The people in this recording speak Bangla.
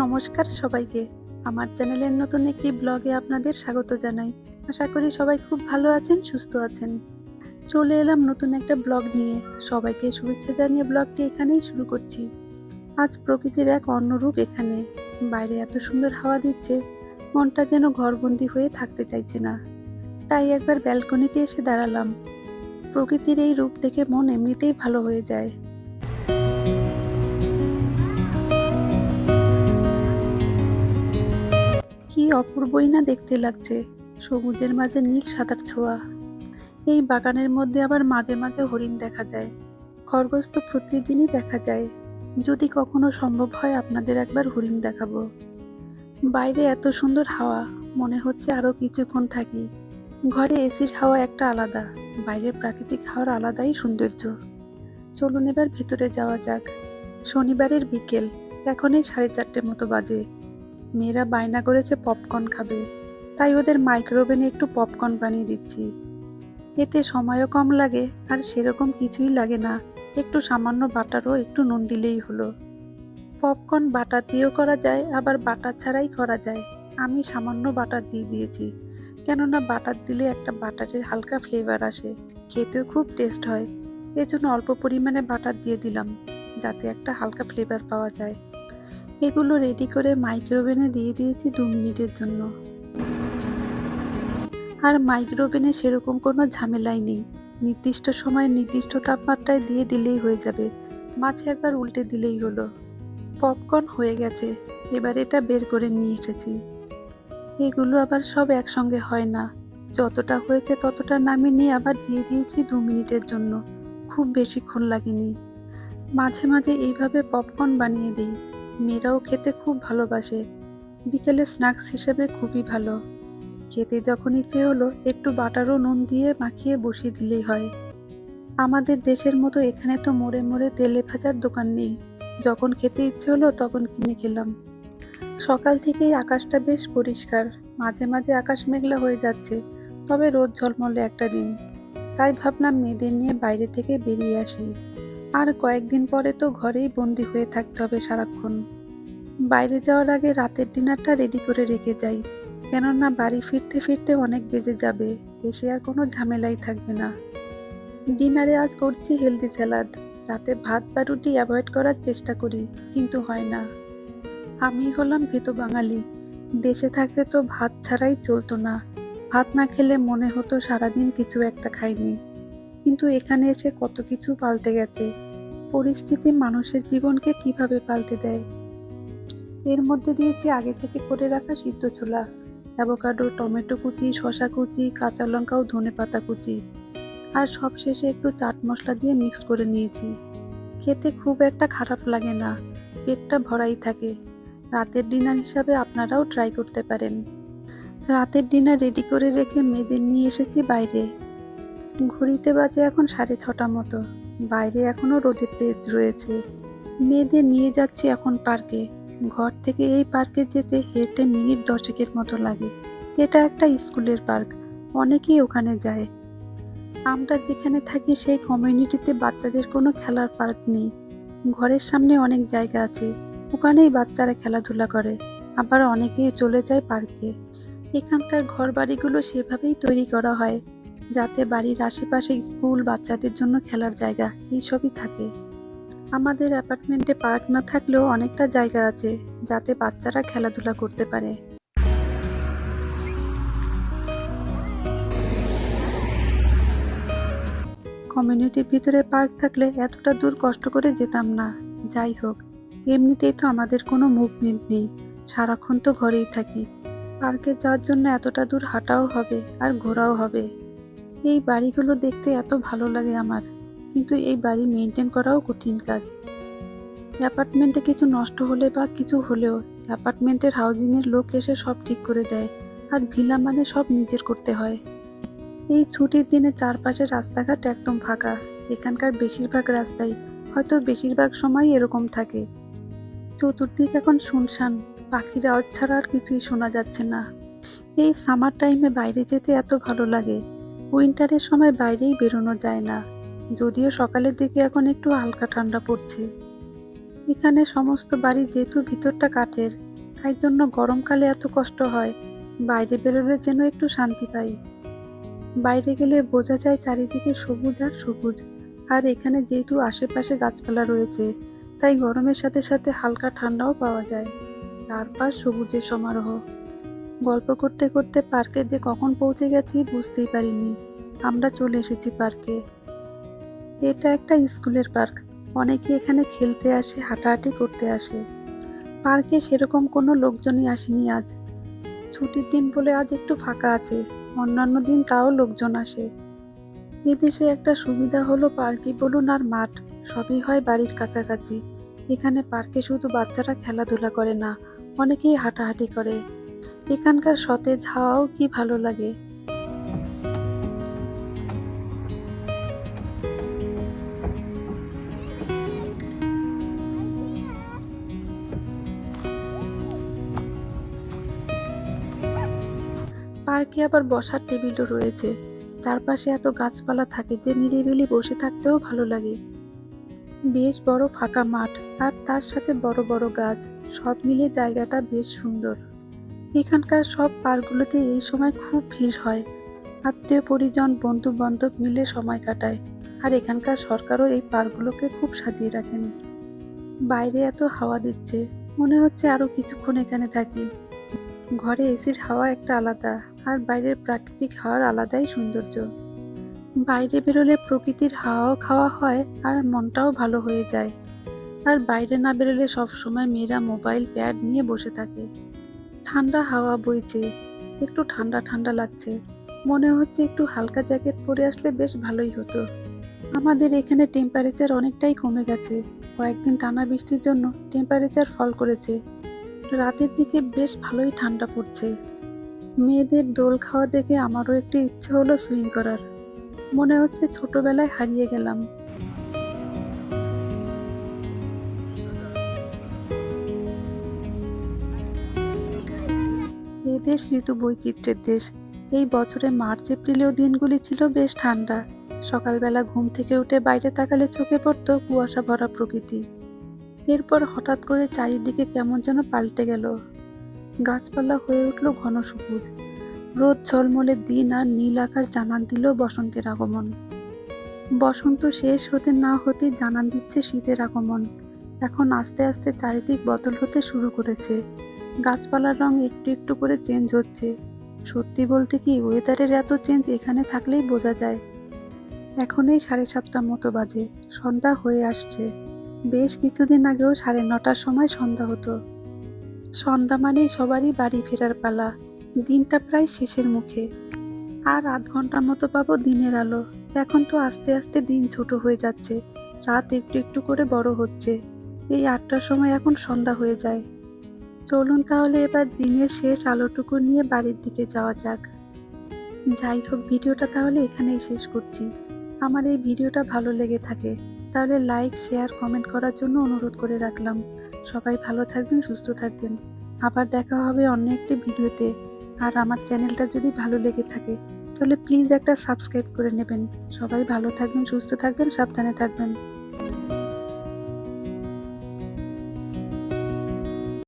নমস্কার সবাইকে। আমার চ্যানেলের নতুন একটি ব্লগে আপনাদের স্বাগত জানাই। আশা করি সবাই খুব ভালো আছেন, সুস্থ আছেন। চলে এলাম নতুন একটা ব্লগ নিয়ে। সবাইকে শুভেচ্ছা জানিয়ে ব্লগটি এখানেই শুরু করছি। আজ প্রকৃতির এক অন্য রূপ এখানে। বাইরে এত সুন্দর হাওয়া দিচ্ছে, মনটা যেন ঘরবন্দি হয়ে থাকতে চাইছে না। তাই একবার ব্যালকনিতে এসে দাঁড়ালাম। প্রকৃতির এই রূপ দেখে মন এমনিতেই ভালো হয়ে যায়। কি অপূর্বই না দেখতে লাগছে, সবুজের মাঝে নীল সাদার ছোঁয়া। এই বাগানের মধ্যে আবার মাঝে মাঝে হরিণ দেখা যায়। খরগোশ তো প্রতিদিনই দেখা যায়। যদি কখনো সম্ভব হয় আপনাদের একবার হরিণ দেখাবো। বাইরে এত সুন্দর হাওয়া, মনে হচ্ছে আরো কিছুক্ষণ থাকি। ঘরে এসির হাওয়া একটা আলাদা, বাইরের প্রাকৃতিক হাওয়ার আলাদাই সৌন্দর্য। চলুন এবার ভেতরে যাওয়া যাক। শনিবারের বিকেল, এখন এই 4:30 মতো বাজে। মেয়েরা বায়না করেছে পপকর্ন খাবে, তাই ওদের মাইক্রোওভেনে একটু পপকর্ন বানিয়ে দিচ্ছি। এতে সময়ও কম লাগে আর সেরকম কিছুই লাগে না, একটু সামান্য বাটার ও একটু নুন দিলেই হলো। পপকর্ন বাটার দিয়েও করা যায়, আবার বাটার ছাড়াই করা যায়। আমি সামান্য বাটার দিয়ে দিয়েছি, কেননা বাটার দিলে একটা বাটারের হালকা ফ্লেভার আসে, খেতেও খুব টেস্ট হয়। এজন্য অল্প পরিমাণে বাটার দিয়ে দিলাম, যাতে একটা হালকা ফ্লেভার পাওয়া যায়। এগুলো রেডি করে মাইক্রোওভেনে দিয়ে দিয়েছি 2 মিনিটের জন্য। আর মাইক্রোওভেনে সেরকম কোনো ঝামেলাই নেই, নির্দিষ্ট সময়ে নির্দিষ্ট তাপমাত্রায় দিয়ে দিলেই হয়ে যাবে, মাঝে একবার উল্টে দিলেই হলো। পপকর্ন হয়ে গেছে, এবার এটা বের করে নিয়ে এসেছি। এগুলো আবার সব একসঙ্গে হয় না, যতটা হয়েছে ততটা নামিয়ে নিয়ে আবার দিয়ে দিয়েছি 2 মিনিটের জন্য, খুব বেশিক্ষণ লাগেনি। মাঝে মাঝে এইভাবে পপকর্ন বানিয়ে দিই, মেয়েরাও খেতে খুব ভালোবাসে। বিকেলে স্ন্যাক্স হিসেবে খুবই ভালো। খেতে যখন ইচ্ছে হলো একটু বাটার ও নুন দিয়ে মাখিয়ে বসিয়ে দিলেই হয়। আমাদের দেশের মতো এখানে তো মোড়ে মোড়ে তেলে ভাজার দোকান নেই, যখন খেতে ইচ্ছে হলো তখন কিনে খেলাম। সকাল থেকেই আকাশটা বেশ পরিষ্কার, মাঝে মাঝে আকাশ মেঘলা হয়ে যাচ্ছে, তবে রোদ ঝলমলে একটা দিন। তাই ভাবলাম মেয়েদের নিয়ে বাইরে থেকে বেরিয়ে আসি। আর কয়েকদিন পরে তো ঘরেই বন্দি হয়ে থাকতে হবে সারাক্ষণ। বাইরে যাওয়ার আগে রাতের ডিনারটা রেডি করে রেখে যাই, কেননা বাড়ি ফিরতে ফিরতে অনেক বেজে যাবে, এসে আর কোনো ঝামেলাই থাকবে না। ডিনারে আজ করছি হেলদি স্যালাড। রাতে ভাত বা রুটি অ্যাভয়েড করার চেষ্টা করি, কিন্তু হয় না। আমি হলাম ভীতু বাঙালি, দেশে থাকতে তো ভাত ছাড়াই চলতো না। ভাত না খেলে মনে হতো সারাদিন কিছু একটা খাইনি। কিন্তু এখানে এসে কত কিছু পাল্টে গেছে। পরিস্থিতি মানুষের জীবনকে কিভাবে পাল্টে দেয়। এর মধ্যে দিয়েছি আগে থেকে করে রাখা সিদ্ধ ছোলা, অ্যাভোকাডো, টমেটো কুচি, শসা কুচি, কাঁচা লঙ্কা ও ধনেপাতা কুচি, আর সবশেষে একটু চাট মশলা দিয়ে মিক্স করে নিয়েছি। খেতে খুব একটা খারাপ লাগে না, পেটটা ভরাই থাকে। রাতের ডিনার হিসাবে আপনারাও ট্রাই করতে পারেন। রাতের ডিনার রেডি করে রেখে মেয়েদের নিয়ে এসেছি বাইরে। ঘড়িতে বাজে এখন 6:30 মতো। বাইরে এখনো রোদের তেজ রয়েছে। মেয়েদের নিয়ে যাচ্ছি এখন পার্কে। ঘর থেকে এই পার্কে যেতে হেঁটে মিনিট 10 মতো লাগে। এটা একটা স্কুলের পার্ক, অনেকেই ওখানে যায়। আমরা যেখানে থাকি সেই কমিউনিটিতে বাচ্চাদের কোনো খেলার পার্ক নেই। ঘরের সামনে অনেক জায়গা আছে, ওখানেই বাচ্চারা খেলাধুলা করে, আবার অনেকেই চলে যায় পার্কে। এখানকার ঘর বাড়িগুলো সেভাবেই তৈরি করা হয়, যাতে বাড়ির আশেপাশে স্কুল, বাচ্চাদের জন্য খেলার জায়গা এইসবই থাকে। আমাদের অ্যাপার্টমেন্টে পার্ক না থাকলেও অনেকটা জায়গা আছে, যাতে বাচ্চারা খেলাধুলা করতে পারে। কমিউনিটির ভিতরে পার্ক থাকলে এতটা দূর কষ্ট করে যেতাম না। যাই হোক, এমনিতেই তো আমাদের কোনো মুভমেন্ট নেই, সারাক্ষণ তো ঘরেই থাকি। পার্কে যাওয়ার জন্য এতটা দূর হাঁটাও হবে আর ঘোরাও হবে। এই বাড়িগুলো দেখতে এত ভালো লাগে আমার, কিন্তু এই বাড়ি মেনটেন করাও কঠিন কাজ। অ্যাপার্টমেন্টে কিছু নষ্ট হলে বা কিছু হলেও অ্যাপার্টমেন্টের হাউজিংয়ের লোক এসে সব ঠিক করে দেয়, আর ভিলা মানে সব নিজের করতে হয়। এই ছুটির দিনে চারপাশের রাস্তাঘাট একদম ফাঁকা। এখানকার বেশিরভাগ রাস্তাই, হয়তো বেশিরভাগ সময়ই এরকম থাকে। চতুর্দিক এখন শুনশান, পাখির আওয়াজ ছাড়া আর কিছুই শোনা যাচ্ছে না। এই সামার টাইমে বাইরে যেতে এত ভালো লাগে। উইন্টারের সময় বাইরেই বেরোনো যায় না, যদিও সকালের দিকে এখন একটু হালকা ঠান্ডা পড়ছে। এখানে সমস্ত বাড়ি যেহেতু ভিতরটা কাঠের, তাই জন্য গরমকালে এত কষ্ট হয়, বাইরে বেরোলে যেন একটু শান্তি পাই। বাইরে গেলে বোঝা যায় চারিদিকে সবুজ আর সবুজ। আর এখানে যেহেতু আশেপাশে গাছপালা রয়েছে, তাই গরমের সাথে সাথে হালকা ঠান্ডাও পাওয়া যায়। চারপাশ সবুজের সমারোহ। গল্প করতে করতে পার্কে যে কখন পৌঁছে গেছি বুঝতেই পারিনি। আমরা চলে এসেছি পার্কে। এটা একটা স্কুলের পার্ক। অনেকে এখানে খেলতে আসে, হাঁটাহাঁটি করতে আসে। পার্কে সেরকম কোনো লোকজনই আসেনি আজ। ছুটির দিন বলে আজ একটু ফাঁকা আছে, অন্যান্য দিন তাও লোকজন আসে। এদেশে একটা সুবিধা হলো পার্কই বলুন আর মাঠ, সবই হয় বাড়ির কাছাকাছি। এখানে পার্কে শুধু বাচ্চারা খেলাধুলা করে না, অনেকেই হাঁটাহাঁটি করে। এখানকার সতেজ হাওয়াও কি ভালো লাগে। পার্কে আবার বসার টেবিলও রয়েছে। চারপাশে এত গাছপালা থাকে যে নিরিবিলি বসে থাকতেও ভালো লাগে। বেশ বড় ফাঁকা মাঠ, আর তার সাথে বড় বড় গাছ, সব মিলে জায়গাটা বেশ সুন্দর। এখানকার সব পার্কগুলোতে এই সময় খুব ভিড় হয়। আত্মীয় পরিজন, বন্ধু বান্ধব মিলে সময় কাটায়। আর এখানকার সরকারও এই পার্কগুলোকে খুব সাজিয়ে রাখেন। বাইরে এত হাওয়া দিচ্ছে, মনে হচ্ছে আরো কিছুক্ষণ এখানে থাকি। ঘরে এসির হাওয়া একটা আলাদা, আর বাইরের প্রাকৃতিক হাওয়ার আলাদাই সৌন্দর্য। বাইরে বেরোলে প্রকৃতির হাওয়াও খাওয়া হয়, আর মনটাও ভালো হয়ে যায়। আর বাইরে না বেরোলে সব সময় মেয়েরা মোবাইল প্যাড নিয়ে বসে থাকে। ঠান্ডা হাওয়া বইছে, একটু ঠান্ডা ঠান্ডা লাগছে। মনে হচ্ছে একটু হালকা জ্যাকেট পরে আসলে বেশ ভালোই হতো। আমাদের এখানে টেম্পারেচার অনেকটাই কমে গেছে। কয়েকদিন টানা বৃষ্টির জন্য টেম্পারেচার ফল করেছে। রাতের দিকে বেশ ভালোই ঠান্ডা পড়ছে। মেয়েদের দোল খাওয়া দেখে আমারও একটু ইচ্ছে হলো সুইং করার। মনে হচ্ছে ছোটবেলায় হারিয়ে গেলাম। এ দেশ ঋতু বৈচিত্র্যের দেশ। এই বছরে মার্চ এপ্রিলেও দিনগুলি ছিল বেশ ঠান্ডা। সকালবেলা ঘুম থেকে উঠে বাইরে তাকালে চোখে পড়তো কুয়াশা ভরা প্রকৃতি। এরপর হঠাৎ করে চারিদিকে কেমন যেন পাল্টে গেল। গাছপালা হয়ে উঠল ঘন সবুজ। রোদ ঝলমলে দিন আর নীল আকাশ জানান দিল বসন্তের আগমন। বসন্ত শেষ হতে না হতেই জানান দিচ্ছে শীতের আগমন। এখন আস্তে আস্তে চারিদিক বদল হতে শুরু করেছে। গাছপালার রং একটু একটু করে চেঞ্জ হচ্ছে। সত্যি বলতে কি, ওয়েদারের এত চেঞ্জ এখানে থাকলেই বোঝা যায়। এখন এই 7:30 মতো বাজে, সন্ধ্যা হয়ে আসছে। বেশ কিছুদিন আগেও 9:30টার সময় সন্ধ্যা হতো। সন্ধ্যা মানেই সবারই বাড়ি ফেরার পালা। দিনটা প্রায় শেষের মুখে। আর আধ ঘন্টার মতো পাবো দিনের আলো। এখন তো আস্তে আস্তে দিন ছোট হয়ে যাচ্ছে, রাত একটু একটু করে বড় হচ্ছে। এই 8টার সময় এখন সন্ধ্যা হয়ে যায়। চলুন তাহলে এবার দিনের শেষ আলোটুকু নিয়ে বাড়ির দিকে যাওয়া যাক। যাই হোক, ভিডিওটা তাহলে এখানেই শেষ করছি। আমার এই ভিডিওটা ভালো লেগে থাকে তাহলে লাইক, শেয়ার, কমেন্ট করার জন্য অনুরোধ করে রাখলাম। সবাই ভালো থাকবেন, সুস্থ থাকবেন। আবার দেখা হবে অন্য একটি ভিডিওতে। আর আমার চ্যানেলটা যদি ভালো লেগে থাকে তাহলে প্লিজ একটা সাবস্ক্রাইব করে নেবেন। সবাই ভালো থাকবেন, সুস্থ থাকবেন, সাবধানে থাকবেন।